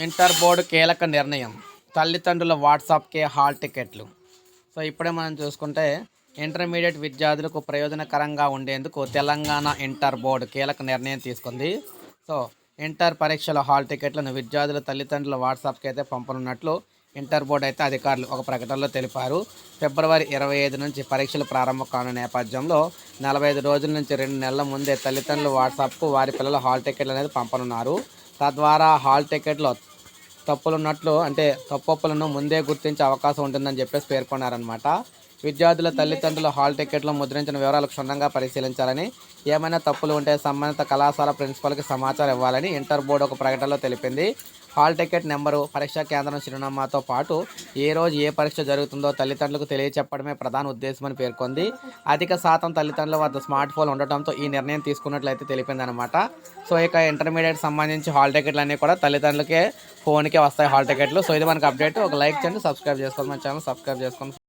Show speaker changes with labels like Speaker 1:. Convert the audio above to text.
Speaker 1: Inter board కీలక నిర్ణయం. తల్లిదండ్రుల వాట్సాప్కే హాల్ టికెట్లు. సో ఇప్పుడే మనం చూసుకుంటే ఇంటర్మీడియట్ విద్యార్థులకు ప్రయోజనకరంగా ఉండేందుకు తెలంగాణ ఇంటర్ బోర్డు కీలక నిర్ణయం తీసుకుంది. సో ఇంటర్ పరీక్షల హాల్ టికెట్లను విద్యార్థుల తల్లిదండ్రుల వాట్సాప్కి అయితే పంపనున్నట్లు ఇంటర్ బోర్డు అయితే అధికారులు ఒక ప్రకటనలో తెలిపారు. ఫిబ్రవరి 25 నుంచి పరీక్షలు ప్రారంభం కానున్న నేపథ్యంలో 45 రోజుల నుంచి 2 నెలల ముందే తల్లిదండ్రుల వాట్సాప్కు వారి పిల్లల హాల్ టికెట్లు అనేది పంపనున్నారు. తద్వారా హాల్ టికెట్లో తప్పొప్పులను ముందే గుర్తించే అవకాశం ఉంటుందని చెప్పేసి పేర్కొన్నారనమాట. విద్యార్థుల తల్లిదండ్రుల హాల్ టికెట్లో ముద్రించిన వివరాలు క్షుణ్ణంగా పరిశీలించాలని, ఏమైనా తప్పులు ఉంటే సంబంధిత కళాశాల ప్రిన్సిపల్కి సమాచారం ఇవ్వాలని ఇంటర్ బోర్డు ఒక ప్రకటనలో తెలిపింది. హాల్ టికెట్ నెంబరు, పరీక్షా కేంద్రం చిరునామాతో పాటు ఏ రోజు ఏ పరీక్ష జరుగుతుందో తల్లిదండ్రులకు తెలియచెప్పడమే ప్రధాన ఉద్దేశమని పేర్కొంది. అధిక శాతం తల్లిదండ్రుల వద్ద స్మార్ట్ ఫోన్ ఉండటంతో ఈ నిర్ణయం తీసుకున్నట్లయితే తెలిపిందనమాట. సో ఇక ఇంటర్మీడియట్ సంబంధించి హాల్ టికెట్లు అన్నీ కూడా తల్లిదండ్రులకే ఫోన్కే వస్తాయి హాల్ టికెట్లు. సో ఇది మనకు అప్డేట్. ఒక లైక్ చేయండి, సబ్స్క్రైబ్ చేసుకోండి, మన ఛానల్ సబ్స్క్రైబ్ చేసుకోండి.